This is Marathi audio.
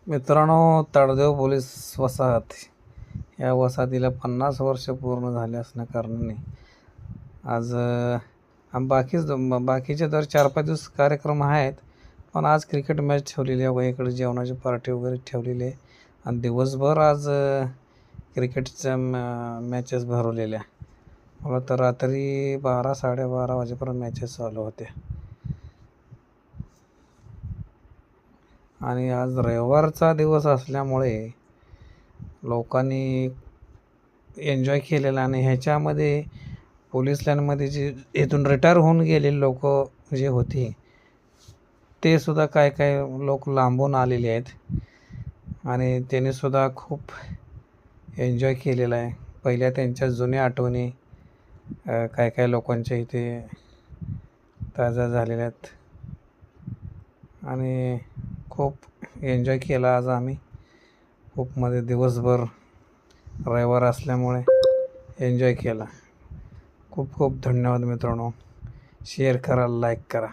मित्रांनो, ताडदेव पोलीस वसाहत या वसाहतीला 50 वर्ष पूर्ण झाले असण्याकारणाने आज बाकीचे दर 4-5 दिवस कार्यक्रम आहेत, पण आज क्रिकेट मॅच ठेवलेली आहे. इकडे जेवणाची पार्टी वगैरे ठेवलेली आहे आणि दिवसभर आज क्रिकेटच्या मॅचेस भरवलेल्या. मला तर रात्री 12-12:30 वाजेपर्यंत मॅचेस चालू होते. आणि आज रविवारचा दिवस असल्यामुळे लोकांनी एन्जॉय केलेला. आणि ह्याच्यामध्ये पोलीस लाईनमध्ये जे इथून रिटायर होऊन गेलेले लोक जे होते ते सुद्धा काय लोक लांबून आलेले आहेत आणि त्यांनीसुद्धा खूप एन्जॉय केलेला आहे. पहिल्या त्यांच्या जुन्या आठवणी काय लोकांच्या इथे ताज्या झालेल्या आहेत आणि खूप एन्जॉय केला आज आम्ही. खूप मध्ये दिवसभर रविवार असल्यामुळे एन्जॉय केला. खूप खूप धन्यवाद मित्रांनो. शेअर करा, लाईक करा.